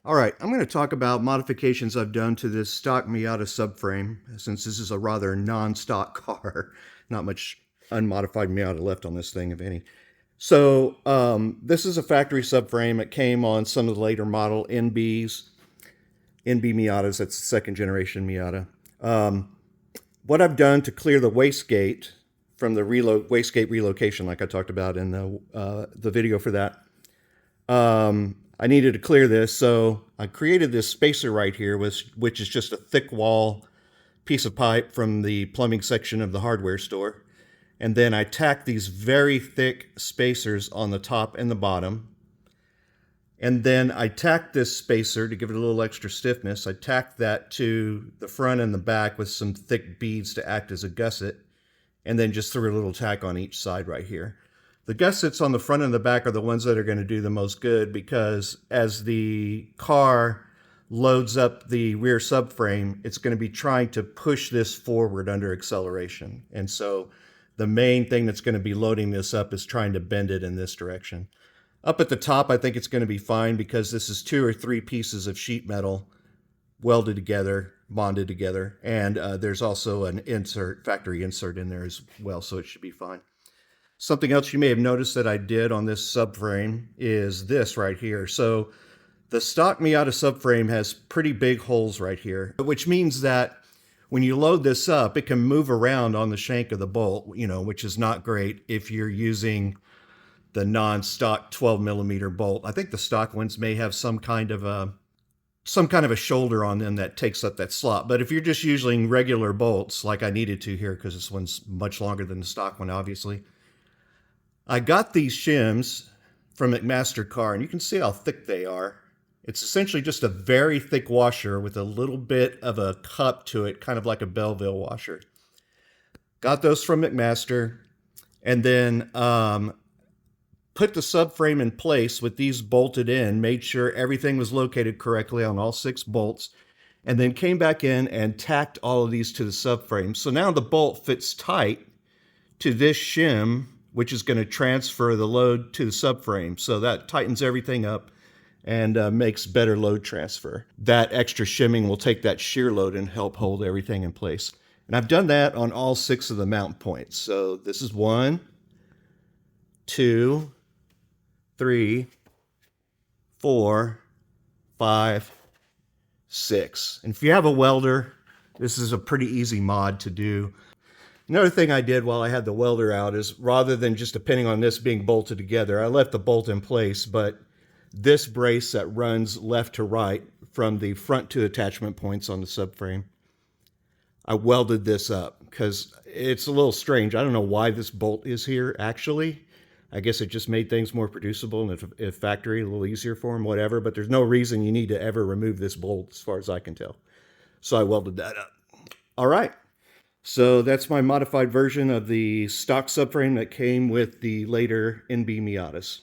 All right, I'm going to talk about modifications I've done to this stock Miata subframe, since this is a rather non-stock car. Not much unmodified Miata left on this thing, if any. So this is a factory subframe. It came on some of the later model NB Miatas. That's the second generation Miata. What I've done to clear the wastegate from the wastegate relocation, like I talked about in the video for that, I needed to clear this, so I created this spacer right here, which is just a thick wall piece of pipe from the plumbing section of the hardware store. And then I tacked these very thick spacers on the top and the bottom. And then I tacked this spacer to give it a little extra stiffness. I tacked that to the front and the back with some thick beads to act as a gusset. And then just threw a little tack on each side right here. The gussets on the front and the back are the ones that are going to do the most good, because as the car loads up the rear subframe, it's going to be trying to push this forward under acceleration. And so the main thing that's going to be loading this up is trying to bend it in this direction. Up at the top, I think it's going to be fine, because this is 2 or 3 pieces of sheet metal welded together, bonded together, and there's also an factory insert in there as well, so it should be fine. Something else you may have noticed that I did on this subframe is this right here. So the stock Miata subframe has pretty big holes right here, which means that when you load this up, it can move around on the shank of the bolt, which is not great if you're using the non-stock 12 millimeter bolt. I think the stock ones may have some kind of a shoulder on them that takes up that slot. But if you're just using regular bolts, like I needed to here, because this one's much longer than the stock one, obviously, I got these shims from McMaster Car, and you can see how thick they are. It's essentially just a very thick washer with a little bit of a cup to it, kind of like a Belleville washer. Got those from McMaster, and then put the subframe in place with these bolted in, made sure everything was located correctly on all 6 bolts, and then came back in and tacked all of these to the subframe. So now the bolt fits tight to this shim, which is going to transfer the load to the subframe. So that tightens everything up and makes better load transfer. That extra shimming will take that shear load and help hold everything in place. And I've done that on all 6 of the mount points. So this is 1, 2, 3, 4, 5, 6. And if you have a welder, this is a pretty easy mod to do. Another thing I did while I had the welder out is, rather than just depending on this being bolted together, I left the bolt in place, but this brace that runs left to right from the front 2 attachment points on the subframe, I welded this up because it's a little strange. I don't know why this bolt is here, actually. I guess it just made things more producible, and if factory, a little easier for them, whatever, but there's no reason you need to ever remove this bolt as far as I can tell. So I welded that up. All right. So that's my modified version of the stock subframe that came with the later NB Miatas.